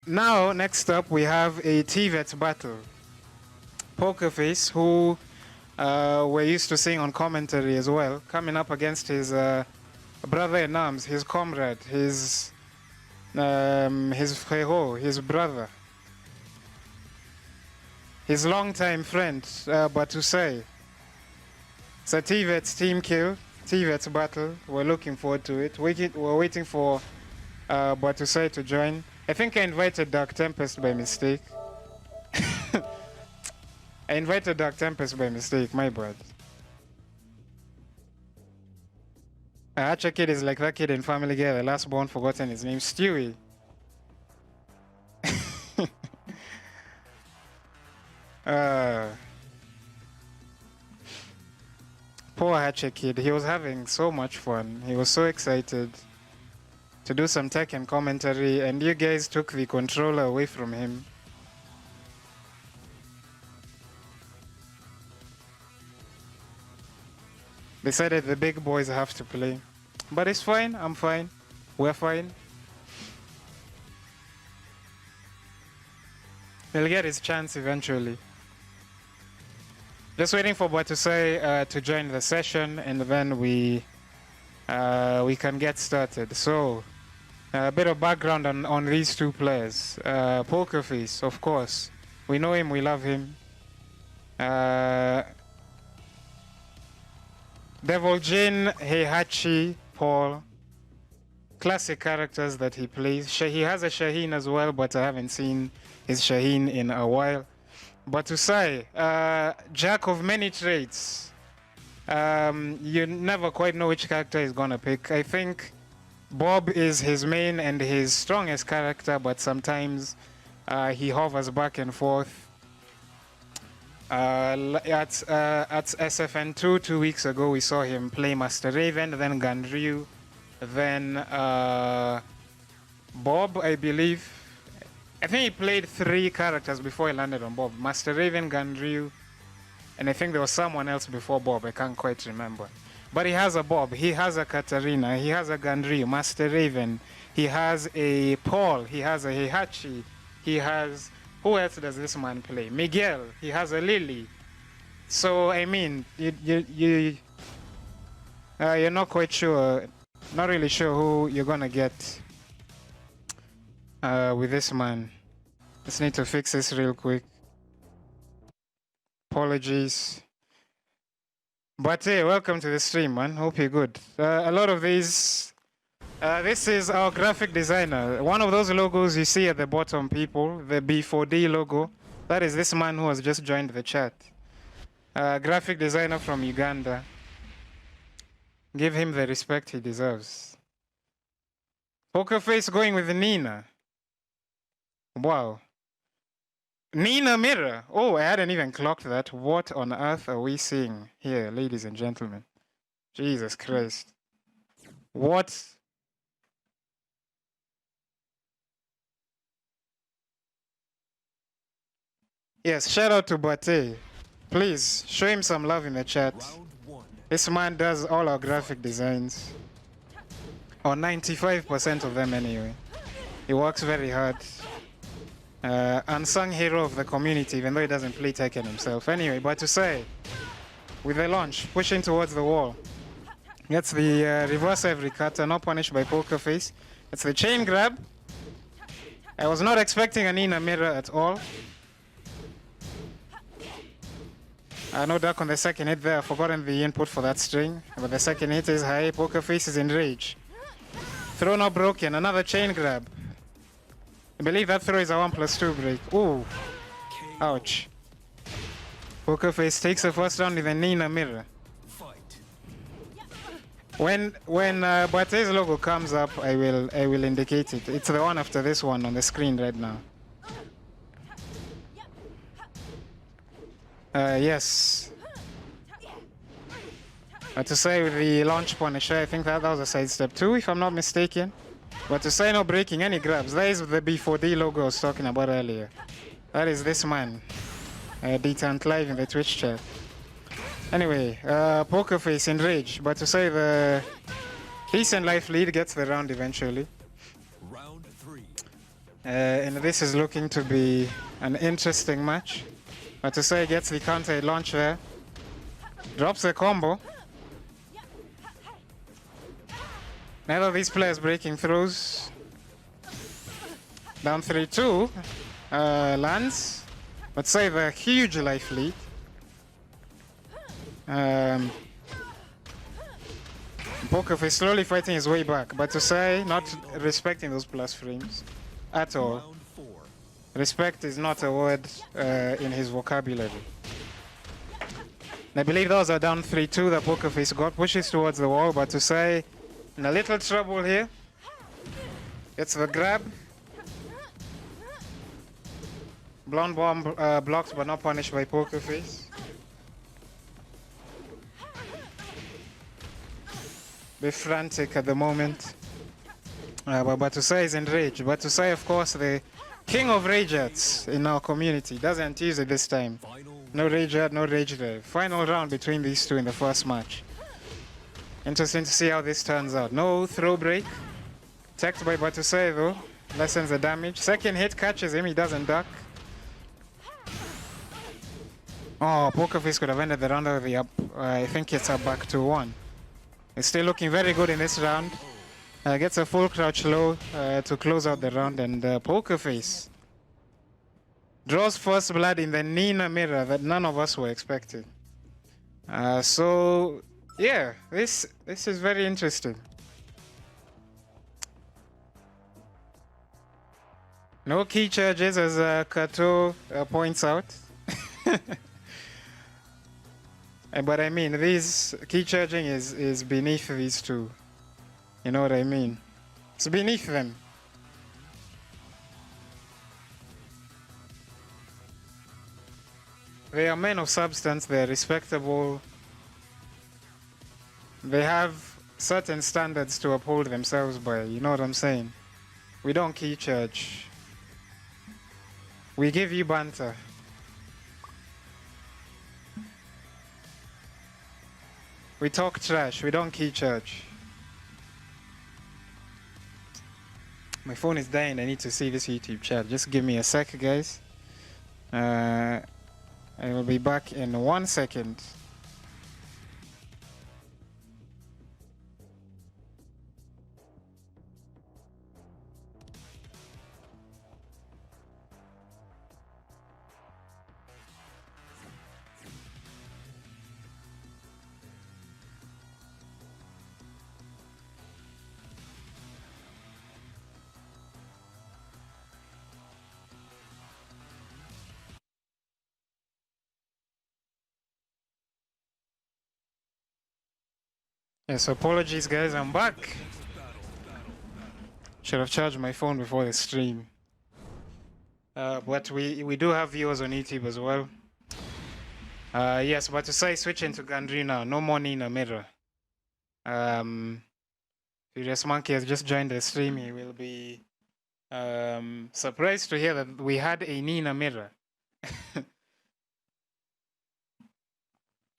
Now, next up, we have a TVET battle. Poker Face, who we're used to seeing on commentary as well, coming up against his brother-in-arms, his comrade, his frérot, his brother, his longtime friend, Battousai. It's a TVET's team kill, TVET's battle. We're looking forward to it. We're waiting for Battousai to join. I think I invited Dark Tempest by mistake. I invited Dark Tempest by mistake, my bad. Heihachi kid is like that kid in Family Guy, the last born forgotten his name, Stewie. Poor Heihachi kid, he was having so much fun. He was so excited to do some tech and commentary, and you guys took the controller away from him. Decided the big boys have to play. But it's fine, I'm fine. We're fine. He'll get his chance eventually. Just waiting for Battousai to join the session, and then we can get started. So, a bit of background on these two players. Poker Face, of course. We know him, we love him. Devil Jin, Heihachi, Paul. Classic characters that he plays. He has a Shaheen as well, but I haven't seen his Shaheen in a while. Battousai, jack of many trades. You never quite know which character he's gonna pick. I think Bob is his main and his strongest character, but sometimes he hovers back and forth. At SFN 2 weeks ago, we saw him play Master Raven, then Ganryu, then Bob, I believe. I think he played 3 characters before he landed on Bob. Master Raven, Ganryu, and I think there was someone else before Bob. I can't quite remember. But he has a Bob, he has a Katarina, he has a Ganryu, Master Raven, he has a Paul, he has a Heihachi, he has... Who else does this man play? Miguel, he has a Lily. So, I mean, you're not quite sure, not really sure who you're gonna get with this man. Just need to fix this real quick. Apologies. But hey, welcome to the stream, man. Hope you're good. A lot of these... this is our graphic designer. One of those logos you see at the bottom, people, the B4D logo. That is this man who has just joined the chat. Graphic designer from Uganda. Give him the respect he deserves. Poker Face going with Nina. Wow. Nina Mirror. Oh, I hadn't even clocked that. What on earth are we seeing here, ladies and gentlemen? Jesus Christ. What? Yes, shout out to Bate. Please, show him some love in the chat. This man does all our graphic designs. Or 95% of them anyway. He works very hard. Unsung hero of the community, even though he doesn't play Tekken himself. Anyway, Battousai, with the launch, pushing towards the wall. Gets the reverse every cutter, not punished by Poker Face. It's the chain grab. I was not expecting a Nina mirror at all. No duck on the second hit there. I've forgotten the input for that string. But the second hit is high. Poker Face is in rage. Throw not broken. Another chain grab. I believe that throw is a 1+2 break. Ooh. Ouch. Poker Face takes the first round with a Nina mirror. When Bate's logo comes up, I will indicate it. It's the one after this one on the screen right now. Yes. Battousai with the launch punisher, I think that was a sidestep too, if I'm not mistaken. Battousai not breaking any grabs. That is the B4D logo I was talking about earlier. That is this man. Detant live in the Twitch chat. Anyway, Poker Face in rage, Battousai the decent life lead gets the round eventually. Round 3. And this is looking to be an interesting match. Battousai gets the counter launch there. Drops the combo. Neither of these players breaking throws. Down 3-2. Lands. But save a huge life lead. Poker Face slowly fighting his way back. Battousai not respecting those plus frames at all. Respect is not a word in his vocabulary. I believe those are down 3-2. The Poker Face got pushes towards the wall. Battousai in a little trouble here. Gets the grab. Blonde Bomb blocked but not punished by Poker Face. Be frantic at the moment. But Battousai is enraged. Battousai, of course, the king of rage arts in our community. Doesn't use it this time. No rage art, no rage drive. Final round between these two in the first match. Interesting to see how this turns out. No throw break. Teched by Battousai though. Lessens the damage. Second hit catches him, he doesn't duck. Oh, Poker Face could have ended the round of the up. I think it's up back to 1. It's still looking very good in this round. Gets a full crouch low to close out the round, and Poker Face draws first blood in the Nina mirror that none of us were expecting. So yeah, this is very interesting. No key charges, as Kato points out. But I mean, these key charging is beneath these two. You know what I mean? It's beneath them. They are men of substance, they're respectable. They have certain standards to uphold themselves by, you know what I'm saying? We don't key charge. We give you banter. We talk trash, we don't key charge. My phone is dying, I need to see this YouTube chat. Just give me a sec, guys. I will be back in 1 second. Yes, apologies guys, I'm back. Should have charged my phone before the stream. But we do have viewers on YouTube as well. Yes, but to say switching to Ganryu now, no more Nina mirror. Furious Monkey has just joined the stream. He will be surprised to hear that we had a Nina mirror.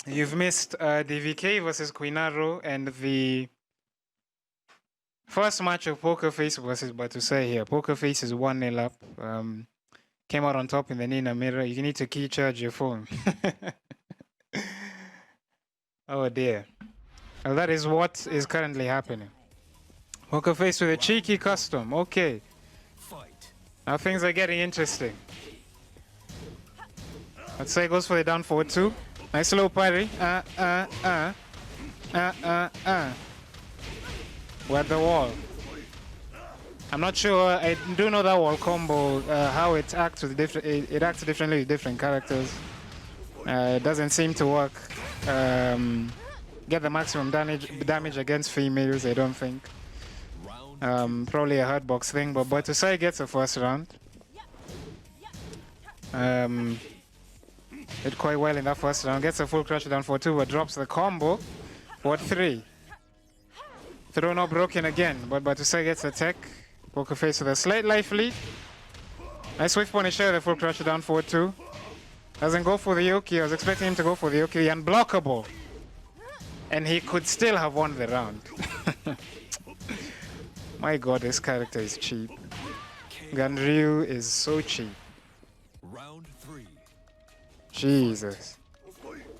You've missed DVK versus Quinaro and the first match of Poker Face versus Battousai here. Poker Face is 1-0 up. Came out on top in the Nina mirror. You need to key charge your phone. Oh dear. Well, that is what is currently happening. Poker Face with a cheeky custom. Okay. Now things are getting interesting. Let's say goes for the down forward 2. Nice low parry. We're at the wall. I'm not sure. I do know that wall combo, how it acts with different. It acts differently with different characters. It doesn't seem to work. Get the maximum damage against females. I don't think. Probably a hard box thing, but Battousai gets a first round. Did quite well in that first round. Gets a full crouch down for 2, but drops the combo for 3. Throw not broken again, but Battousai gets a tech. Poker Face with a slight life lead. Nice swift punisher, the full crouch down for 2. Doesn't go for the Yoki. I was expecting him to go for the Yoki. Unblockable. And he could still have won the round. My god, this character is cheap. Ganryu is so cheap. Round 3. Jesus.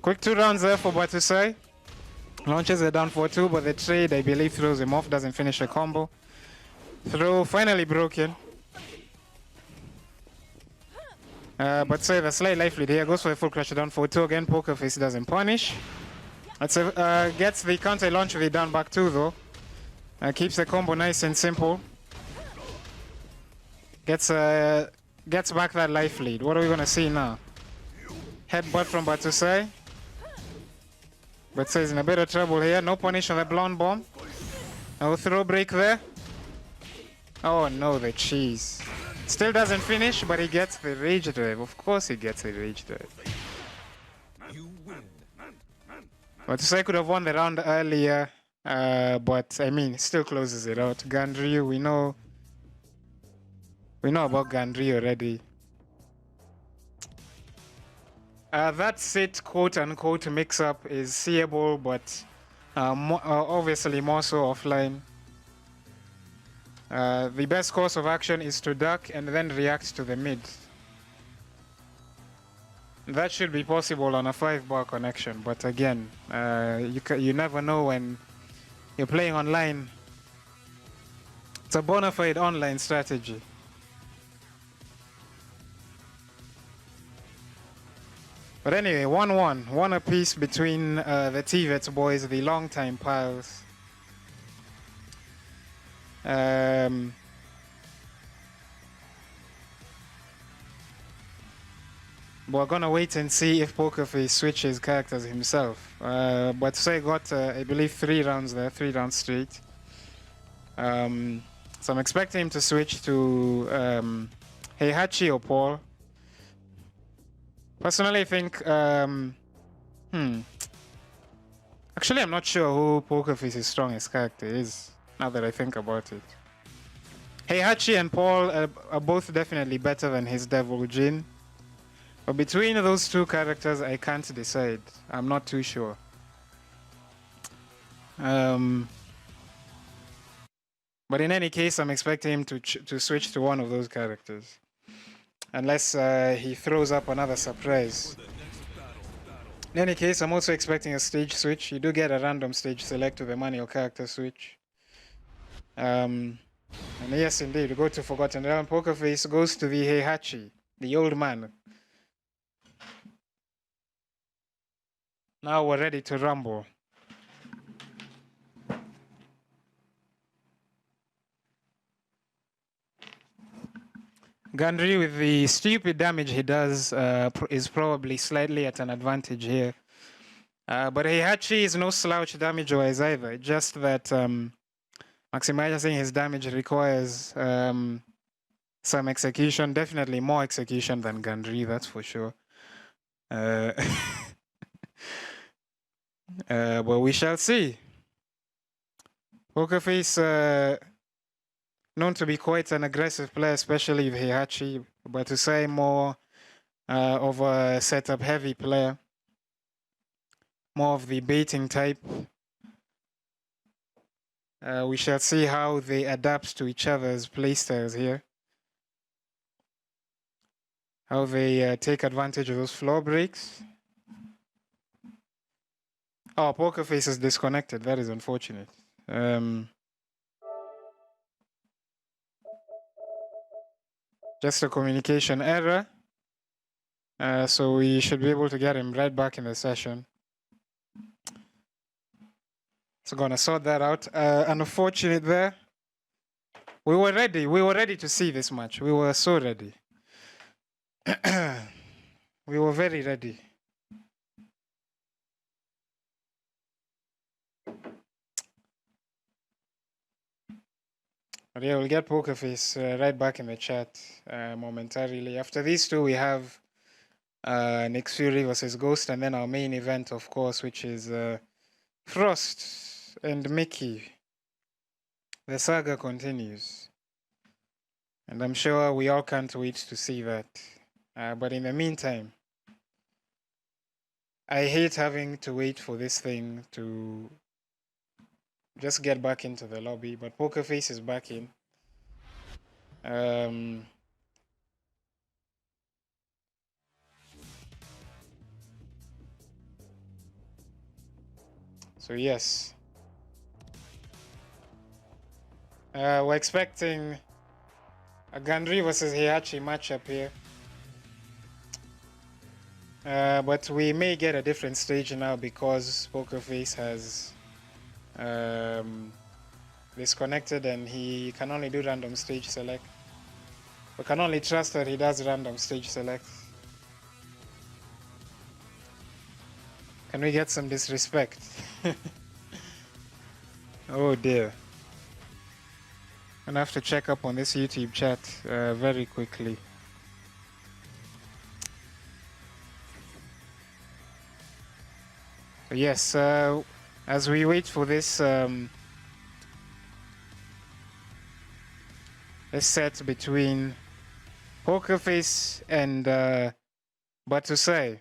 Quick 2 rounds there for Battousai. Launches it down for 2, but the trade, I believe, throws him off, doesn't finish a combo. Throw finally broken. But say the slight life lead here goes for a full crash down for 2 again. Poker Face doesn't punish. Gets the counter launch with the down back 2 though. Keeps the combo nice and simple. Gets back that life lead. What are we gonna see now? Headbutt from Battousai. But says in a bit of trouble here. No punish on the blonde bomb. No throw break there. Oh no, the cheese. Still doesn't finish, but he gets the rage drive. Of course he gets the rage drive. You win. Battousai could have won the round earlier, but I mean, still closes it out. Ganryu, we know about Ganryu already. That sit quote-unquote mix-up is seeable, but obviously more so offline. The best course of action is to duck and then react to the mid. That should be possible on a 5-bar connection, but again, you never know when you're playing online. It's a bona fide online strategy. But anyway, 1-1. One apiece between the T-Vets boys, the long-time pals. We're gonna wait and see if Pokerface switches characters himself. But Sai got, I believe, 3 rounds there, 3 rounds straight. So I'm expecting him to switch to Heihachi or Paul. Personally, I think, actually, I'm not sure who Pokerface's strongest character is, now that I think about it. Heihachi and Paul are both definitely better than his Devil Jin. But between those 2 characters, I can't decide. I'm not too sure. But in any case, I'm expecting him to switch to one of those characters. Unless he throws up another surprise. In any case, I'm also expecting a stage switch. You do get a random stage select with a manual character switch. And yes, indeed, we go to Forgotten Realm. Pokerface goes to the Heihachi, the old man. Now we're ready to rumble. Ganryu, with the stupid damage he does, is probably slightly at an advantage here. But Heihachi is no slouch damage-wise either. Just that maximizing his damage requires some execution. Definitely more execution than Ganryu, that's for sure. But we shall see. Pokerface, known to be quite an aggressive player, especially with Heihachi, but to say more of a setup heavy player, more of the baiting type. We shall see how they adapt to each other's playstyles here. How they take advantage of those floor breaks. Oh, Pokerface is disconnected. That is unfortunate. Just a communication error. So we should be able to get him right back in the session. So gonna sort that out. Unfortunate there. We were ready. We were ready to see this match. We were so ready. We were very ready. But yeah, we'll get Pokerface right back in the chat momentarily. After these 2, we have Nick Fury versus Ghost, and then our main event, of course, which is Frost and Mickey. The saga continues. And I'm sure we all can't wait to see that. But in the meantime, I hate having to wait for this thing to just get back into the lobby, but Pokerface is back in. Um, so yes, we're expecting a Ganryu versus Heihachi matchup here. But we may get a different stage now because Poker Face has disconnected and he can only do random stage select. We can only trust that he does random stage select. Can we get some disrespect? Oh dear. I'm gonna have to check up on this YouTube chat very quickly. Yes, as we wait for this this set between Poker Face and Battousai,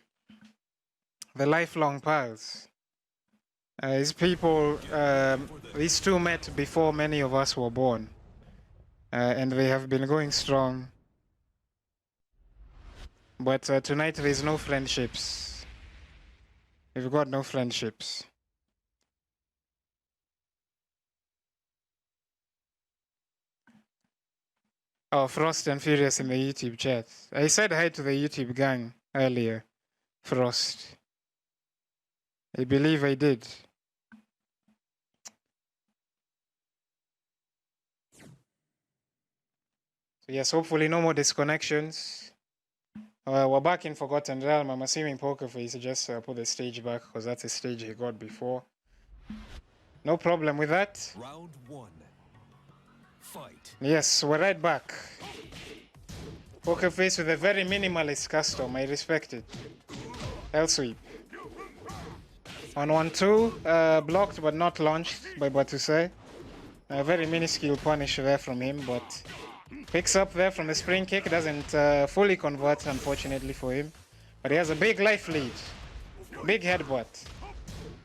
the lifelong pals. These people, these two met before many of us were born, and they have been going strong. But tonight there's no friendships. We've got no friendships. Oh, Frost and Furious in the YouTube chat. I said hi to the YouTube gang earlier, Frost. I believe I did. So yes, hopefully no more disconnections. We're back in Forgotten Realm. I'm assuming Poker Face just put the stage back because that's a stage he got before. No problem with that. Round 1. Fight. Yes, we're right back. Poker Face with a very minimalist custom. I respect it. L sweep. 1-1-2, blocked but not launched by Battousai. A very minuscule punish there from him, but picks up there from the spring kick. Doesn't fully convert, unfortunately for him. But he has a big life lead. Big headbutt.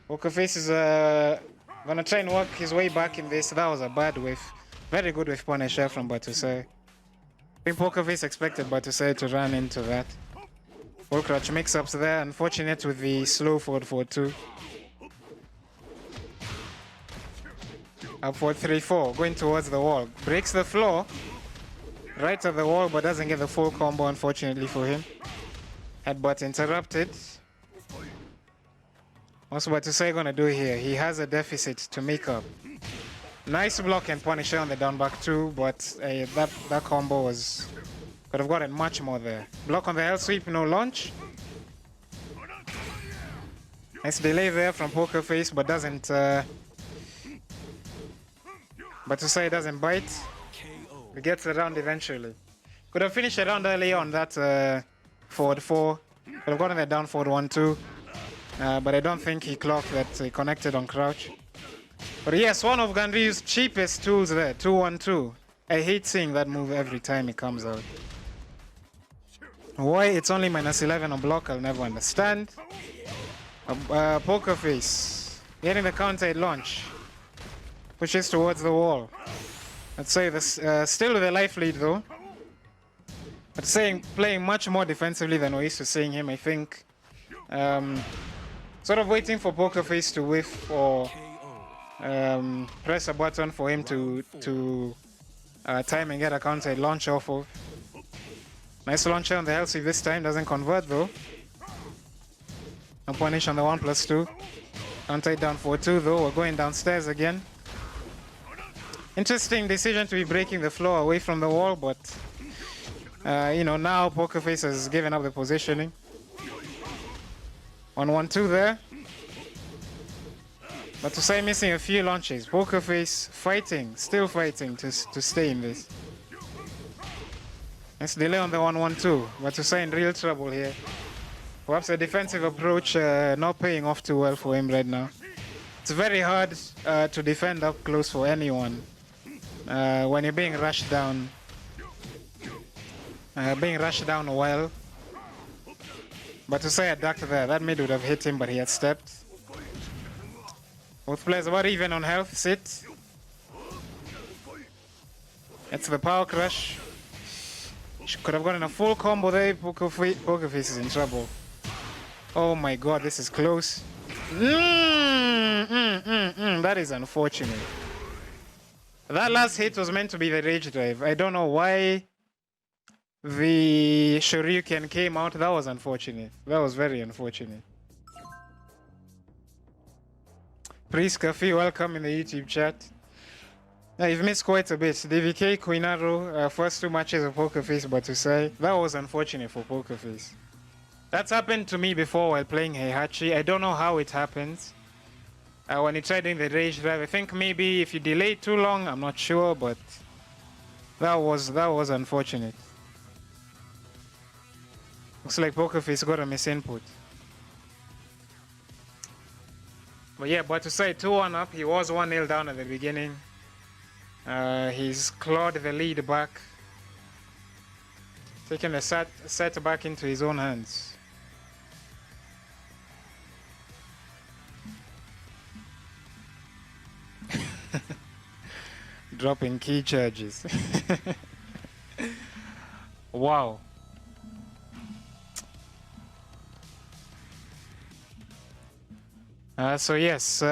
Poker Face is gonna try and work his way back in this. That was a bad whiff. Very good with Punisher from Battousai. I think Poker Face expected Battousai to run into that. Full crutch mix-ups there. Unfortunate with the slow forward 4-2. Up 4-3-4. Going towards the wall. Breaks the floor. Right at the wall, but doesn't get the full combo, unfortunately for him. Headbutt interrupted. What's Battousai gonna do here? He has a deficit to make up. Nice block and Punisher on the down back too, but that combo was could have gotten much more there. Block on the L sweep, no launch. Nice delay there from Poker Face, but doesn't. Battousai doesn't bite. He gets the round eventually. Could have finished the round early on that forward 4. Could have gotten the down forward 1-2. But I don't think he clocked that he connected on crouch. But yes, one of Ganryu's cheapest tools there, 2-1-2. I hate seeing that move every time it comes out. Why it's only -11 on block, I'll never understand. Poker Face, getting the counter at launch. Pushes towards the wall. Let's say this, still with a life lead though. But playing much more defensively than we're used to seeing him, I think. Sort of waiting for Poker Face to whiff or press a button for him to time and get a counter launch off of. Nice launcher on the LC this time, doesn't convert though. No punish on the 1+2. Counter down 4-2 though, we're going downstairs again. Interesting decision to be breaking the floor away from the wall, but you know, now Poker Face has given up the positioning. 1-1-2 there. Battousai missing a few launches. Poker Face fighting, still fighting to stay in this. Nice delay on the 1-1-2. Battousai in real trouble here. Perhaps a defensive approach not paying off too well for him right now. It's very hard to defend up close for anyone when you're being rushed down. Being rushed down well. Battousai had ducked there. That mid would have hit him, but he had stepped. Both players about even on health. Sit. That's the power crush. She could have gotten a full combo there. Poker Face is in trouble. Oh my god, this is close. That is unfortunate. That last hit was meant to be the rage drive. I don't know why the Shoryuken came out. That was unfortunate. That was very unfortunate. Priest Cafe, welcome in the YouTube chat. Now, you've missed quite a bit. DVK, Koinaro, first 2 matches of Poker Face Battousai. That was unfortunate for Poker Face. That's happened to me before while playing Heihachi. I don't know how it happens. When you try doing the rage drive, I think maybe if you delay too long, I'm not sure, but that was unfortunate. Looks like Poker Face got a misinput. But yeah, Battousai 2-1 up. He was 1-0 down at the beginning. He's clawed the lead back, taking the set back into his own hands. Dropping key charges. Wow. So yes,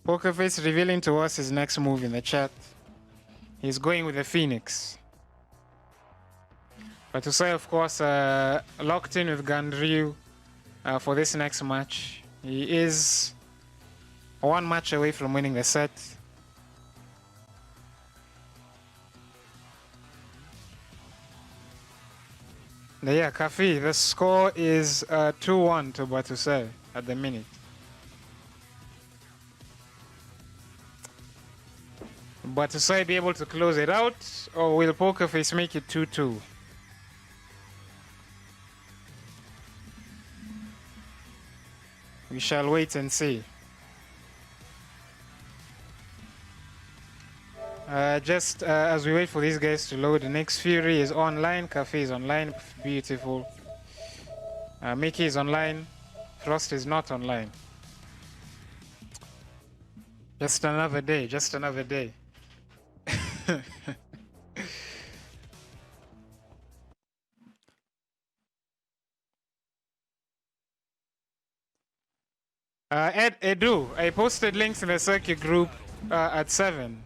Poker Face revealing to us his next move in the chat. He's going with the Phoenix. Battousai, of course, locked in with Ganryu for this next match. He is 1 match away from winning the set. Yeah, Kafi, the score is 2-1 to Battousai at the minute. Battousai be able to close it out, or will Poker Face make it 2-2? We shall wait and see. Just as we wait for these guys to load, the next Fury is online, Cafe is online, beautiful. Mickey is online, Frost is not online. Just another day, just another day. Edu, I posted links in the circuit group at 7.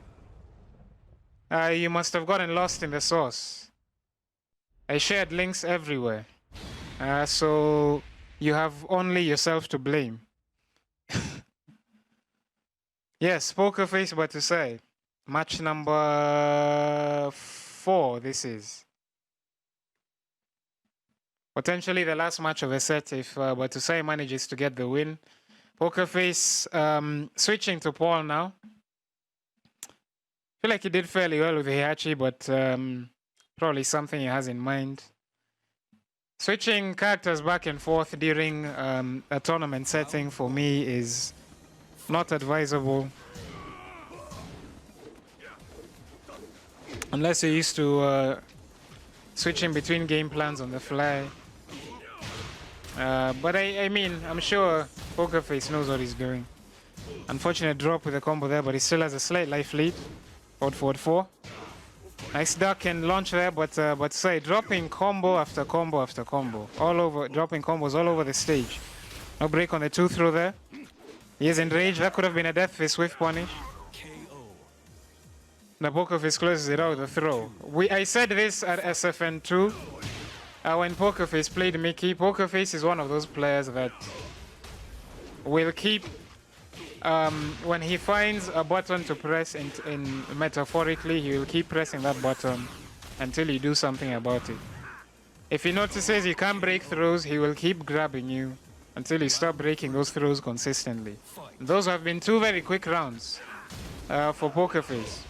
You must have gotten lost in the source. I shared links everywhere. So you have only yourself to blame. Yes, Poker Face Battousai. Match number 4 this is. Potentially the last match of the set if Battousai manages to get the win. Poker Face switching to Paul now. I feel like he did fairly well with Heihachi, but probably something he has in mind. Switching characters back and forth during a tournament setting for me is not advisable. Unless you're used to switching between game plans on the fly. But I mean, I'm sure Poker Face knows what he's doing. Unfortunate drop with the combo there, but he still has a slight life lead. Forward 4. Nice duck and launch there, but say dropping combo after combo after combo. All over, dropping combos all over the stage. No break on the 2 throw there. He is enraged. That could have been a death for swift punish. The Poker Face closes it out with a throw. I said this at SFN 2. When Poker Face played Mickey, Poker Face is one of those players that will keep, when he finds a button to press, in metaphorically, he will keep pressing that button until you do something about it. If he notices you can't break throws, he will keep grabbing you until you stop breaking those throws consistently. Those have been 2 very quick rounds for Poker Face.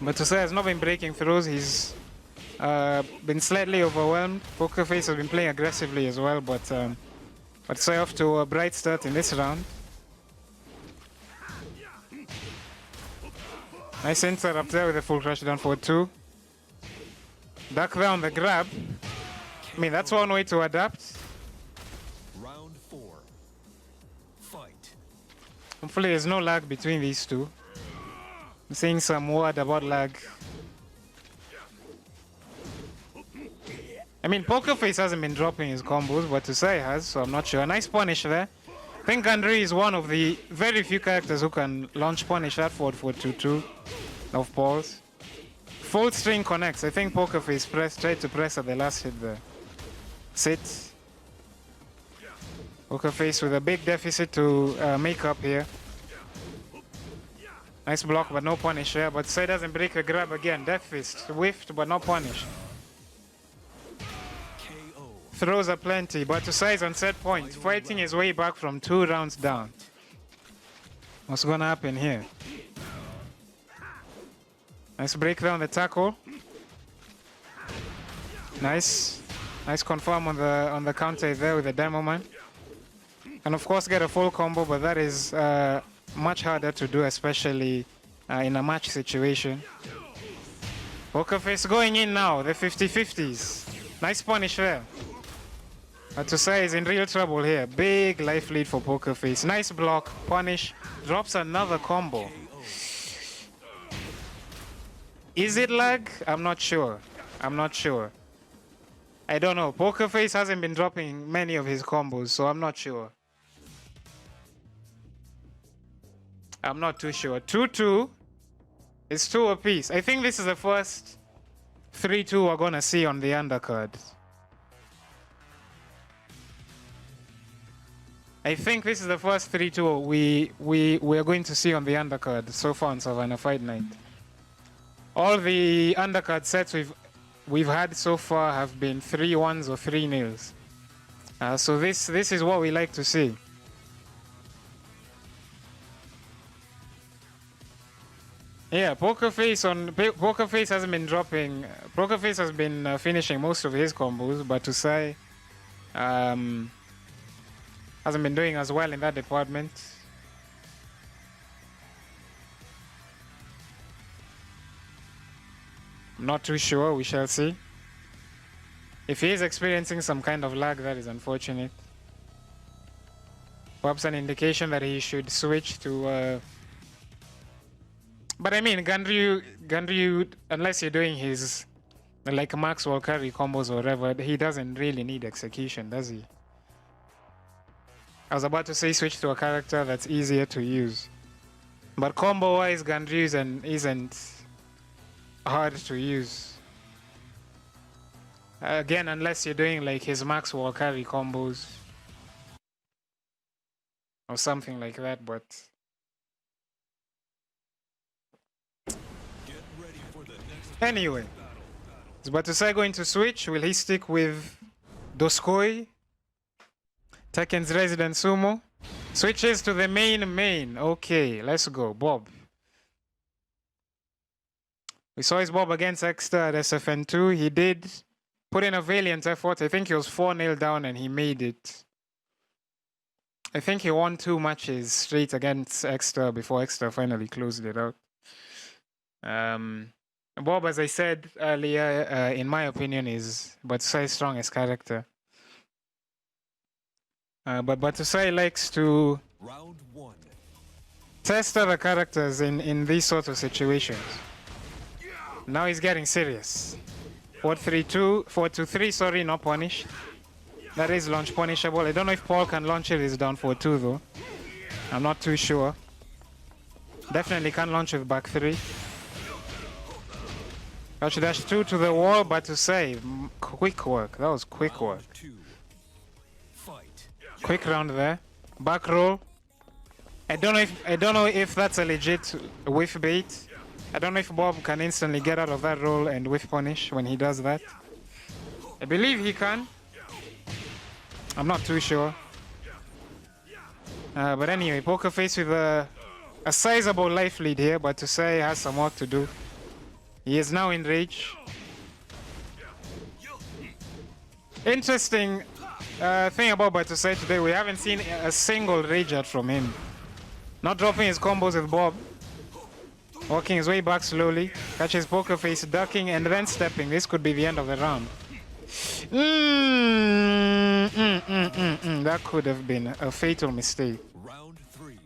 Battousai has not been breaking throws. He's been slightly overwhelmed. Poker Face has been playing aggressively as well, but Battousai off to a bright start in this round. Nice interrupt there with a full crash down for 2. Duck there on the grab. I mean, that's one way to adapt. Round 4. Fight. Hopefully there's no lag between these two. I'm seeing some word about lag. I mean, Poker Face hasn't been dropping his combos, but Battousai has, so I'm not sure. Nice punish there. I think Ganryu is one of the very few characters who can launch punish that forward for 2-2 of balls. Full string connects. I think Poker Face tried to press at the last hit there. Sit. Poker Face with a big deficit to make up here. Nice block, but no punish here. But Sai doesn't break the grab again. Death Fist. Whiffed, but no punish. Throws are plenty, but Battousai is on set point, fighting his way back from 2 rounds down. What's gonna happen here? Nice breakdown the tackle. Nice confirm on the counter there with the Demo Man. And of course get a full combo, but that is much harder to do, especially in a match situation. Poker Face going in now, the 50-50s. Nice punish there. Battousai is in real trouble here. Big life lead for Poker Face. Nice block, punish, drops another combo. Is it lag? I'm not sure. I don't know. Poker Face hasn't been dropping many of his combos, so I'm not sure. I'm not too sure. 2-2 is 2 apiece. I think this is the first 3-2 we're gonna see on the undercard. I think this is the first 3-2 we are going to see on the undercard so far on Savanna Fight Night. All the undercard sets we've had so far have been 3-1s or 3-0s. So this is what we like to see. Yeah, Poker Face hasn't been dropping. Poker Face has been finishing most of his combos, but Battousai hasn't been doing as well in that department. I'm not too sure, we shall see. If he is experiencing some kind of lag, that is unfortunate. Perhaps an indication that he should switch to... But I mean, Ganryu, unless you're doing his like Maxwell carry combos or whatever, he doesn't really need execution, does he? I was about to say switch to a character that's easier to use. But combo-wise, Ganryu isn't hard to use. Again, unless you're doing like his Maxwell carry combos. Or something like that, but... Anyway, is Battousai going to switch? Will he stick with Doskoi? Tekken's Resident Sumo? Switches to the main. Okay, let's go. Bob. We saw his Bob against Exter at SFN 2. He did put in a valiant effort. I think he was 4-0 down and he made it. I think he won 2 matches straight against Exter before Exter finally closed it out. Bob, as I said earlier, in my opinion, is Battousai's strongest character. But Battousai likes to test other characters in these sorts of situations. Now he's getting serious. 4-3-2, 4-2-3, sorry, not punished. That is launch punishable. I don't know if Paul can launch it. It's down 4-2 though. I'm not too sure. Definitely can't launch with back 3. Touch dash 2 to the wall, but to save. Quick work. That was quick work. Quick round there. Back roll. I don't know if that's a legit whiff bait. I don't know if Bob can instantly get out of that roll and whiff punish when he does that. I believe he can. I'm not too sure. But anyway, Poker Face with a sizable life lead here, but Battousai has some work to do. He is now in rage. Interesting thing about Battousai today, we haven't seen a single rage out from him. Not dropping his combos with Bob. Walking his way back slowly. Catches Poker Face, ducking and then stepping. This could be the end of the round. That could have been a fatal mistake. Round 3.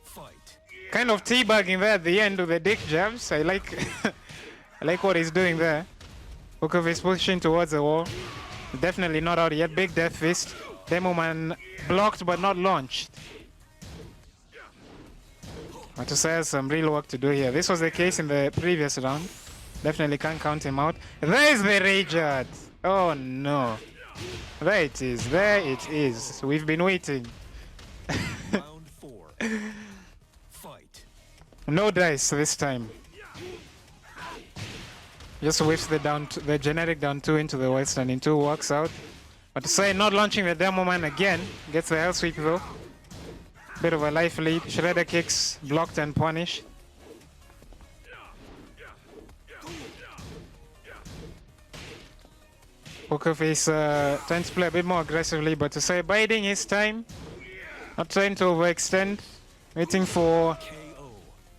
Fight. Kind of teabagging there at the end with the dick jabs. I like I like what he's doing there. Poker face pushing towards the wall. Definitely not out yet. Big death fist. Demo man blocked but not launched. Battousai has some real work to do here. This was the case in the previous round. Definitely can't count him out. There is the rage art. Oh no. There it is. There it is. We've been waiting. Round 4. Fight. No dice this time. Just whiffs the generic down 2 into the white standing 2, walks out. Battousai not launching the demo man again. Gets the hell sweep though. Bit of a life lead. Shredder kicks, blocked and punished. Poker face trying to play a bit more aggressively, but to say biding his time, not trying to overextend, waiting for KO.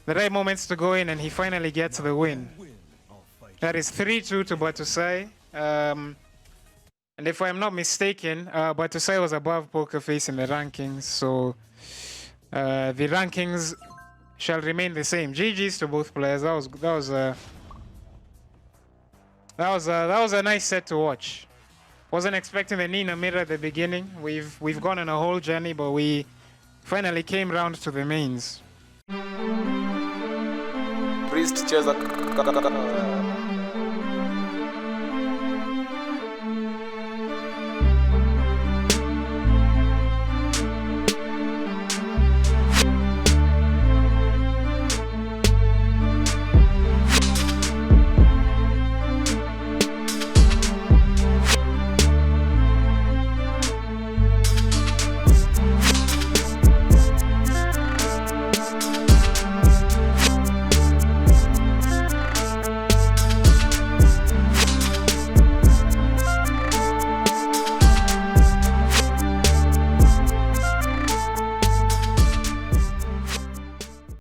the right moments to go in, and he finally gets the win. Win of fight. That is 3-2 to Battousai. And if I'm not mistaken, Battousai was above Poker Face in the rankings, so the rankings shall remain the same. GG's to both players. That was a nice set to watch. Wasn't expecting the Nina mirror at the beginning. We've gone on a whole journey, but we finally came round to the mains. Priest cheza